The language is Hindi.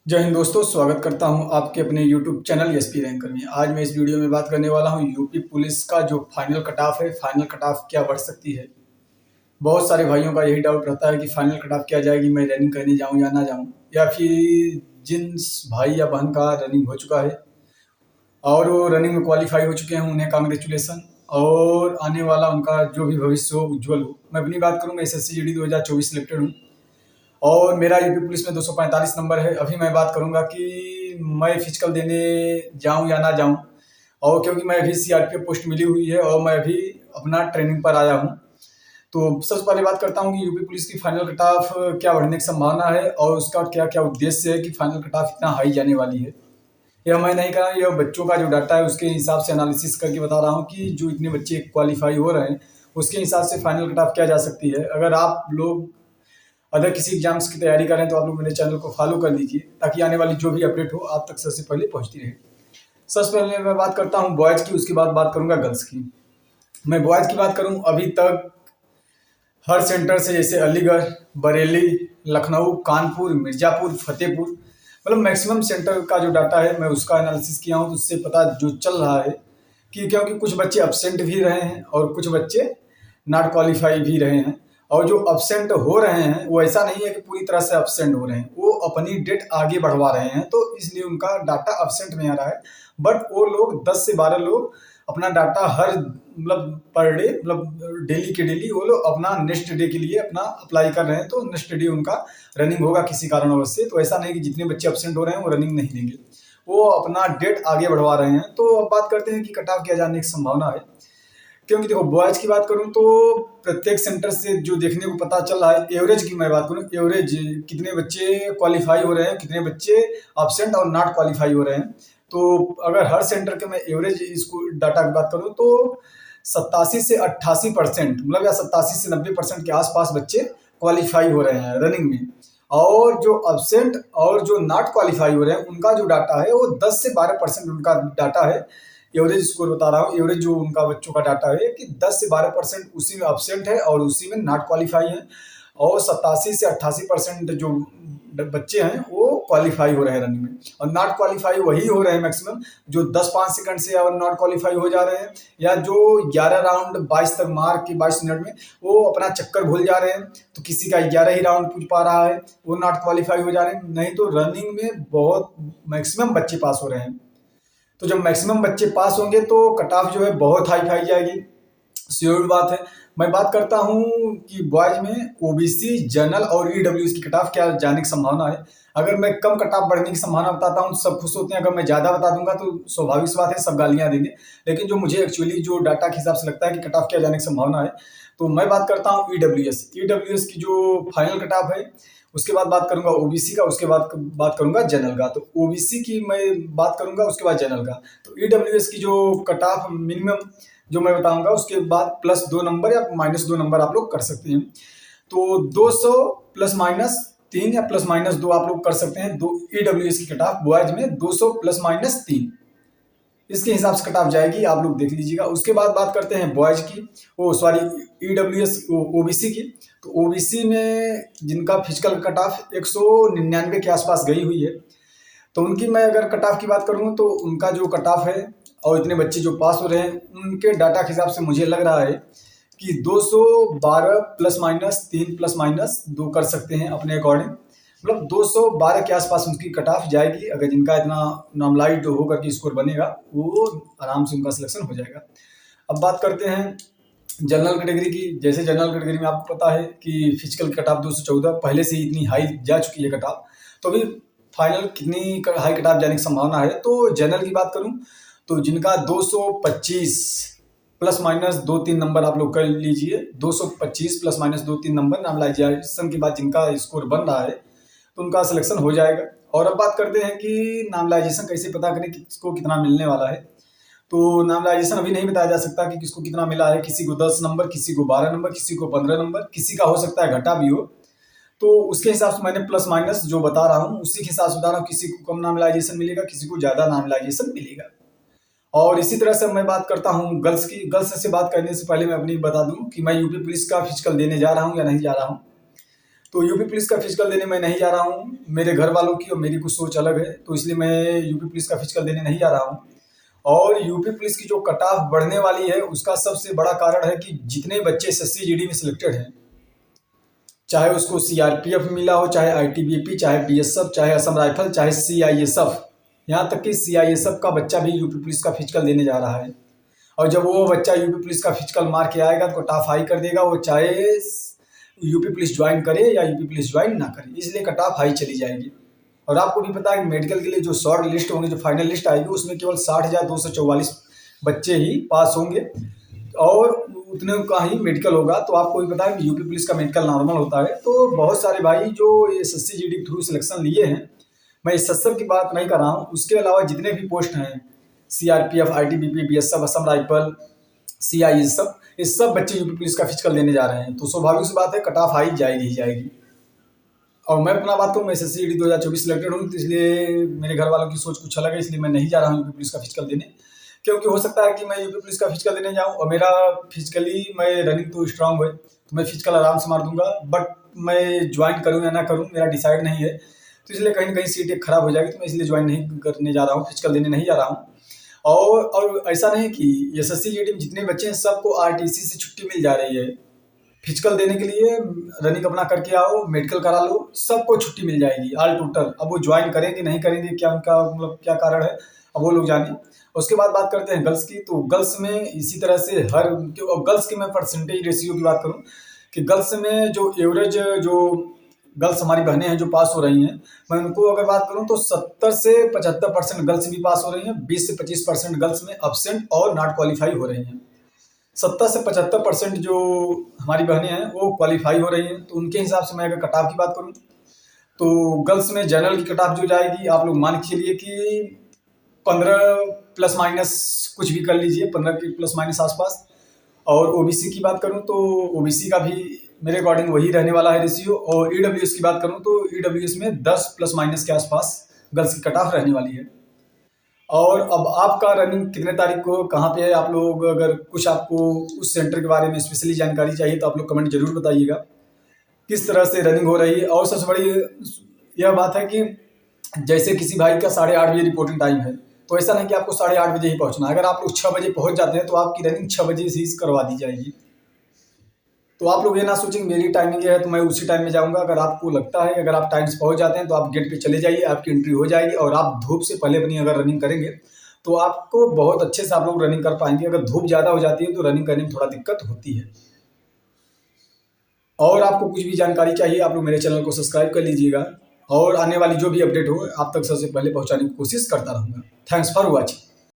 जय हिंद दोस्तों, स्वागत करता हूं आपके अपने यूट्यूब चैनल एसपी रैंकर में। आज मैं इस वीडियो में बात करने वाला हूं यूपी पुलिस का जो फाइनल कट ऑफ है, फाइनल कट ऑफ क्या बढ़ सकती है। बहुत सारे भाइयों का यही डाउट रहता है कि फाइनल कट ऑफ क्या जाएगी, मैं रनिंग करने जाऊं या ना जाऊं, या फिर जिन भाई या बहन का रनिंग हो चुका है और वो रनिंग में क्वालिफाई हो चुके हैं, उन्हें कांग्रेचुलेसन। और आने वाला उनका जो भी भविष्य हो उज्जवल हो। मैं अपनी बात करूँ, मैं एसएससी जीडी 2024 सिलेक्टेड हूँ और मेरा यूपी पुलिस में 245 नंबर है। अभी मैं बात करूंगा कि मैं फिजिकल देने जाऊं या ना जाऊं, और क्योंकि मैं अभी सीआरपीएफ पोस्ट मिली हुई है और मैं अभी अपना ट्रेनिंग पर आया हूं। तो सबसे पहले बात करता हूं कि यूपी पुलिस की फाइनल कट ऑफ क्या बढ़ने की संभावना है और उसका क्या क्या उद्देश्य है कि फाइनल कट ऑफ इतना हाई जाने वाली है। यह मैं नहीं कह रहा, यह बच्चों का जो डाटा है उसके हिसाब से एनालिसिस करके बता रहा हूँ कि जो इतने बच्चे क्वालिफाई हो रहे हैं उसके हिसाब से फाइनल कट ऑफ क्या जा सकती है। अगर आप लोग अदर किसी एग्जाम्स की तैयारी करें तो आप लोग मेरे चैनल को फॉलो कर लीजिए, ताकि आने वाली जो भी अपडेट हो आप तक सबसे पहले पहुंचती रहे। सबसे पहले मैं बात करता हूं बॉयज़ की, उसके बाद बात करूंगा गर्ल्स की। मैं बॉयज़ की बात करूं, अभी तक हर सेंटर से, जैसे अलीगढ़, बरेली, लखनऊ, कानपुर, मिर्ज़ापुर, फतेहपुर, मतलब मैक्सिमम सेंटर का जो डाटा है मैं उसका एनालिसिस किया हूँ। तो उससे पता जो चल रहा है कि क्योंकि कुछ बच्चे अब्सेंट भी रहे हैं और कुछ बच्चे नॉट क्वालिफाई भी रहे हैं। और जो अब्सेंट हो रहे हैं वो ऐसा नहीं है कि पूरी तरह से अब्सेंट हो रहे हैं, वो अपनी डेट आगे बढ़वा रहे हैं, तो इसलिए उनका डाटा अब्सेंट में आ रहा है। बट वो लोग 10 से 12 लोग अपना डाटा हर मतलब पर डे, मतलब डेली के डेली वो लोग अपना नेक्स्ट डे के लिए अपना अप्लाई कर रहे हैं। तो नेक्स्ट डे उनका रनिंग होगा किसी कारणवश से। तो ऐसा नहीं कि जितने बच्चे अब्सेंट हो रहे हैं वो रनिंग नहीं देंगे, वो अपना डेट आगे बढ़वा रहे हैं। तो अब बात करते हैं कि कट ऑफ किया जाने की संभावना है। क्योंकि देखो, बॉयज की बात करूं तो प्रत्येक सेंटर से जो देखने को पता चल रहा है, एवरेज की मैं बात करूं, एवरेज कितने बच्चे क्वालिफाई हो रहे हैं, कितने बच्चे अब्सेंट और नॉट क्वालिफाई हो रहे हैं। तो अगर हर सेंटर के मैं एवरेज इसको डाटा की बात करूं तो 87 से 88%, मतलब या 87 से 90% के आसपास बच्चे क्वालिफाई हो रहे हैं रनिंग में। और जो अब्सेंट और जो नॉट क्वालिफाई हो रहे हैं उनका जो डाटा है वो 10 से 12% उनका डाटा है। एवरेज स्कोर बता रहा हूँ, एवरेज जो उनका बच्चों का डाटा है कि 10 से 12% उसी में अब्सेंट है और उसी में नॉट क्वालिफाई है। और 87 से 88% जो बच्चे हैं वो क्वालिफाई हो रहे हैं रनिंग में। और नॉट क्वालिफाई वही हो रहे हैं मैक्सिमम जो 10-5 सेकंड से और नॉट क्वालिफाई हो जा रहे हैं, या जो 11 राउंड 22 तक मार के 22 मिनट में वो अपना चक्कर भूल जा रहे हैं। तो किसी का 11 ही राउंड पूछ पा रहा है, वो नॉट क्वालिफाई हो जा रहे हैं। नहीं तो रनिंग में बहुत मैक्सिमम बच्चे पास हो रहे हैं। तो जब मैक्सिमम बच्चे पास होंगे तो कट ऑफ जो है बहुत हाई फाई जाएगी, श्योर बात है। मैं बात करता हूं कि बॉयज में ओबीसी, जनरल और ईडब्ल्यूएस की कट ऑफ क्या जाने की संभावना है। अगर मैं कम कट ऑफ बढ़ने की संभावना बताता हूं तो सब खुश होते हैं, अगर मैं ज्यादा बता दूंगा तो स्वाभाविक सी बात है सब गालियां देंगे। लेकिन जो मुझे एक्चुअली जो डाटा के हिसाब से लगता है कि कट ऑफ क्या जाने की संभावना है, तो मैं बात करता हूँ ईडब्ल्यूएस। ईडब्ल्यूएस की जो फाइनल कट ऑफ है, उसके बाद बात करूंगा ओबीसी का, उसके बाद बात करूंगा जनरल का। तो ओबीसी की मैं बात करूंगा, उसके बाद जनरल का। तो ईडब्ल्यूएस की जो कट ऑफ मिनिमम जो मैं बताऊंगा, उसके बाद +2 नंबर या -2 नंबर आप लोग कर सकते हैं। तो 200 +-3 या +-2 आप लोग कर सकते हैं। दो ईडब्ल्यूएस की कट ऑफ बॉयज में 200 +-3 इसके हिसाब से कट ऑफ जाएगी, आप लोग देख लीजिएगा। उसके बाद बात करते हैं बॉयज की, ओ सॉरी, ईडब्ल्यूएस ओबीसी की। तो ओबीसी में जिनका फिजिकल कट ऑफ 199 के आसपास गई हुई है, तो उनकी मैं अगर कट ऑफ की बात करूँ तो उनका जो कट ऑफ है और इतने बच्चे जो पास हो रहे हैं उनके डाटा के हिसाब से मुझे लग रहा है कि 212 +-3 +-2 कर सकते हैं अपने अकॉर्डिंग। मतलब 212 के आसपास उनकी कट ऑफ जाएगी। अगर जिनका इतना नॉर्मलाइज होकर के स्कोर बनेगा वो आराम से उनका सिलेक्शन हो जाएगा। अब बात करते हैं जनरल कैटेगरी की। जैसे जनरल कैटेगरी में आपको पता है कि फिजिकल कट ऑफ 214 पहले से ही इतनी हाई जा चुकी है कट ऑफ, तो अभी फाइनल कितनी हाई कट ऑफ जाने की संभावना है। तो जनरल की बात करूं तो जिनका 225 +-2-3 नंबर आप लोग कर लीजिए, 225 +-2-3 नंबर नॉर्मलाइजेशन के बाद जिनका स्कोर बन रहा है तो उनका सिलेक्शन हो जाएगा। और अब बात करते हैं कि नॉर्मलाइजेशन कैसे पता करें किसको कितना मिलने वाला है। तो नॉर्मलाइजेशन अभी नहीं बताया जा सकता कि किसको कितना मिला है। किसी को 10 नंबर, किसी को 12 नंबर, किसी को 15 नंबर, किसी का हो सकता है घटा भी हो। तो उसके हिसाब से मैंने प्लस माइनस जो बता रहा हूँ उसी के हिसाब से बता रहा हूँ। किसी को कम नॉर्मलाइजेशन मिलेगा, किसी को ज़्यादा नॉर्मलाइजेशन मिलेगा। और इसी तरह से मैं बात करता हूँ गर्ल्स की। गर्ल्स से बात करने से पहले मैं अपनी बता दूँ कि मैं यूपी पुलिस का फिजिकल देने जा रहा हूँ या नहीं जा रहा हूँ। तो यूपी पुलिस का फिजिकल देने मैं नहीं जा रहा हूँ। मेरे घर वालों की और मेरी कुछ सोच अलग है, तो इसलिए मैं यूपी पुलिस का फिजिकल देने नहीं जा रहा हूँ। और यूपी पुलिस की जो कट ऑफ बढ़ने वाली है, उसका सबसे बड़ा कारण है कि जितने बच्चे एसएससी जीडी में सिलेक्टेड हैं, चाहे उसको सीआरपीएफ मिला हो, चाहे आईटीबीपी, चाहे बीएसएफ, चाहे असम राइफल, चाहे सीआईएसएफ, यहाँ तक कि सीआईएसएफ का बच्चा भी यूपी पुलिस का फिजिकल देने जा रहा है। और जब वो बच्चा यूपी पुलिस का फिजिकल मार के आएगा तो कट ऑफ हाई कर देगा, वो चाहे यूपी पुलिस ज्वाइन करे या यूपी पुलिस ज्वाइन ना करे, इसलिए कट ऑफ हाई चली जाएगी। और आपको भी पता है कि मेडिकल के लिए जो शॉर्ट लिस्ट होंगे, जो फाइनल लिस्ट आएगी, उसमें केवल 60,244 बच्चे ही पास होंगे और उतने का ही मेडिकल होगा। तो आपको भी पता है कि यूपी पुलिस का मेडिकल नॉर्मल होता है। तो बहुत सारे भाई जो एसएससी जीडी थ्रू सिलेक्शन लिए हैं, मैं इस सब की बात नहीं कर रहा हूँ, उसके अलावा जितने भी पोस्ट हैं, CRPF, ITBP, BSF, Assam rifle, CISF, ये सब बच्चे यूपी पुलिस का फिजिकल देने जा रहे हैं। तो स्वाभाविक सी बात है, कट ऑफ हाई जाएगी ही जाएगी। और मैं अपना बात करूँ, मैं एसएससी जीडी 2024 सिलेक्टेड हूँ, तो इसलिए मेरे घर वालों की सोच कुछ अलग है, इसलिए मैं नहीं जा रहा हूँ यूपी पुलिस का फिजिकल देने। क्योंकि हो सकता है कि मैं यूपी पुलिस का फिजिकल देने जाऊँ और मेरा फिजिकली मैं रनिंग तो स्ट्रांग है, तो मैं फिजिकल आराम से मार दूंगा, बट मैं ज्वाइन करूँ या ना करूँ मेरा डिसाइड नहीं है। तो इसलिए कहीं ना कहीं सीट एक खराब हो जाएगी, तो मैं इसलिए ज्वाइन नहीं करने जा रहा हूँ, फिजिकल देने नहीं जा रहा हूँ। और ऐसा नहीं कि एसएससी जीडी में जितने बच्चे हैं सबको आरटीसी से छुट्टी मिल जा रही है फिजिकल देने के लिए। रनिंग अपना करके आओ, मेडिकल करा लो, सबको छुट्टी मिल जाएगी ऑल टोटल। अब वो ज्वाइन करेंगे नहीं करेंगे, क्या उनका मतलब क्या कारण है, अब वो लोग जाने। उसके बाद बात करते हैं गर्ल्स की। तो गर्ल्स में इसी तरह से गर्ल्स की मैं परसेंटेज रेशियो की बात करूं कि गर्ल्स में जो एवरेज जो गर्ल्स हमारी बहनें हैं जो पास हो रही हैं, मैं उनको अगर बात करूं तो 70 से 75% गर्ल्स भी पास हो रही हैं, 20 से 25% गर्ल्स में अब्सेंट और नॉट क्वालिफाई हो रही हैं। 70 से 75% जो हमारी बहनें हैं वो क्वालिफाई हो रही हैं। तो उनके हिसाब से मैं अगर कट ऑफ की बात करूं तो गर्ल्स में जनरल की कट ऑफ जो जाएगी, आप लोग मान के चलिए कि 15 प्लस माइनस कुछ भी कर लीजिए, 15 के प्लस माइनस आसपास। और ओबीसी की बात करूं तो ओबीसी का भी मेरे अकॉर्डिंग वही रहने वाला है रेशियो। और ईडब्ल्यूएस की बात करूं तो ईडब्ल्यूएस में 10 प्लस माइनस के आसपास गर्ल्स की कट ऑफ रहने वाली है। और अब आपका रनिंग कितने तारीख को कहाँ पे है, आप लोग अगर कुछ आपको उस सेंटर के बारे में स्पेशली जानकारी चाहिए तो आप लोग कमेंट जरूर बताइएगा किस तरह से रनिंग हो रही है। और सबसे बड़ी यह बात है कि जैसे किसी भाई का 8:30 बजे रिपोर्टिंग टाइम है, तो ऐसा नहीं कि आपको 8:30 बजे ही पहुंचना है। अगर आप लोग 6 बजे पहुंच जाते हैं तो आपकी रनिंग 6 बजे से ही करवा दी जाएगी। तो आप लोग ये ना सोचें मेरी टाइमिंग है तो मैं उसी टाइम में जाऊंगा। अगर आपको लगता है अगर आप टाइम से पहुंच जाते हैं तो आप गेट पे चले जाइए, आपकी एंट्री हो जाएगी। और आप धूप से पहले अपनी अगर रनिंग करेंगे तो आपको बहुत अच्छे से आप लोग रनिंग कर पाएंगे। अगर धूप ज़्यादा हो जाती है तो रनिंग करने में थोड़ा दिक्कत होती है। और आपको कुछ भी जानकारी चाहिए आप लोग मेरे चैनल को सब्सक्राइब कर लीजिएगा, और आने वाली जो भी अपडेट हो आप तक सबसे पहले पहुंचाने की कोशिश करता रहूँगा। Thanks for watching.